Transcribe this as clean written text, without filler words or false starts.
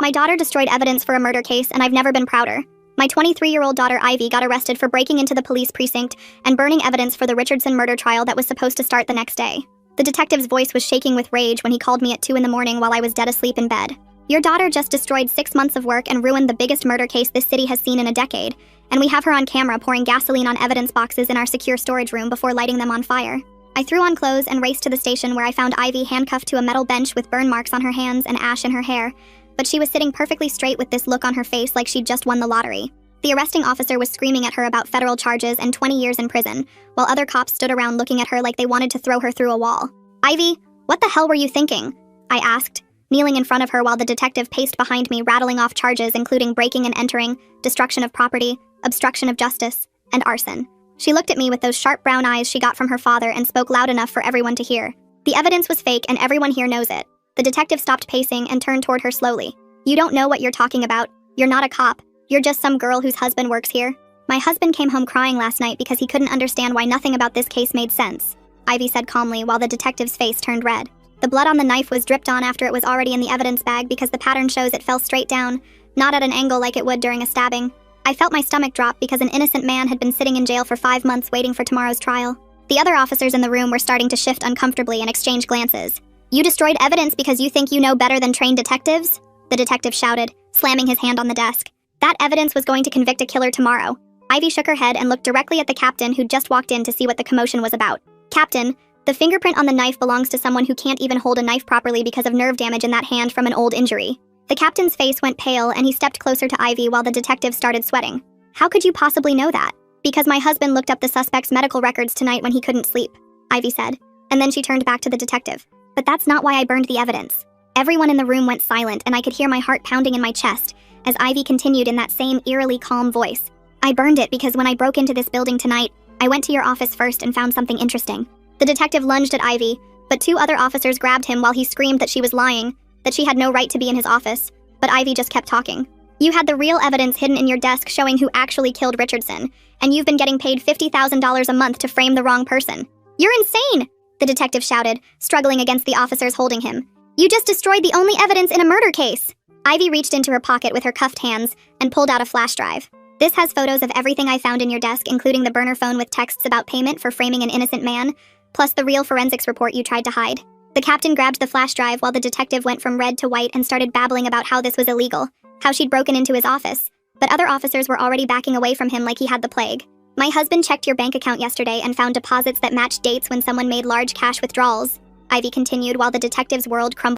My daughter destroyed evidence for a murder case, and I've never been prouder. My 23-year-old daughter Ivy got arrested for breaking into the police precinct and burning evidence for the Richardson murder trial that was supposed to start the next day. The detective's voice was shaking with rage when he called me at 2 in the morning while I was dead asleep in bed. Your daughter just destroyed 6 months of work and ruined the biggest murder case this city has seen in a decade, and we have her on camera pouring gasoline on evidence boxes in our secure storage room before lighting them on fire. I threw on clothes and raced to the station where I found Ivy handcuffed to a metal bench with burn marks on her hands and ash in her hair, but she was sitting perfectly straight with this look on her face like she'd just won the lottery. The arresting officer was screaming at her about federal charges and 20 years in prison, while other cops stood around looking at her like they wanted to throw her through a wall. Ivy, what the hell were you thinking? I asked, kneeling in front of her while the detective paced behind me, rattling off charges including breaking and entering, destruction of property, obstruction of justice, and arson. She looked at me with those sharp brown eyes she got from her father and spoke loud enough for everyone to hear. The evidence was fake and everyone here knows it. The detective stopped pacing and turned toward her slowly. You don't know what you're talking about. You're not a cop. You're just some girl whose husband works here. My husband came home crying last night because he couldn't understand why nothing about this case made sense, Ivy said calmly while the detective's face turned red. The blood on the knife was dripped on after it was already in the evidence bag because the pattern shows it fell straight down, not at an angle like it would during a stabbing. I felt my stomach drop because an innocent man had been sitting in jail for 5 months waiting for tomorrow's trial. The other officers in the room were starting to shift uncomfortably and exchange glances. You destroyed evidence because you think you know better than trained detectives? The detective shouted, slamming his hand on the desk. That evidence was going to convict a killer tomorrow. Ivy shook her head and looked directly at the captain who'd just walked in to see what the commotion was about. Captain, the fingerprint on the knife belongs to someone who can't even hold a knife properly because of nerve damage in that hand from an old injury. The captain's face went pale and he stepped closer to Ivy while the detective started sweating. How could you possibly know that? Because my husband looked up the suspect's medical records tonight when he couldn't sleep, Ivy said. And then she turned back to the detective. But that's not why I burned the evidence. Everyone in the room went silent and I could hear my heart pounding in my chest as Ivy continued in that same eerily calm voice. I burned it because when I broke into this building tonight, I went to your office first and found something interesting. The detective lunged at Ivy, but 2 other officers grabbed him while he screamed that she was lying, that she had no right to be in his office, but Ivy just kept talking. You had the real evidence hidden in your desk showing who actually killed Richardson, and you've been getting paid $50,000 a month to frame the wrong person. You're insane, the detective shouted, struggling against the officers holding him. You just destroyed the only evidence in a murder case. Ivy reached into her pocket with her cuffed hands and pulled out a flash drive. This has photos of everything I found in your desk, including the burner phone with texts about payment for framing an innocent man, plus the real forensics report you tried to hide. The captain grabbed the flash drive while the detective went from red to white and started babbling about how this was illegal, how she'd broken into his office, but other officers were already backing away from him like he had the plague. My husband checked your bank account yesterday and found deposits that matched dates when someone made large cash withdrawals, Ivy continued while the detective's world crumbled.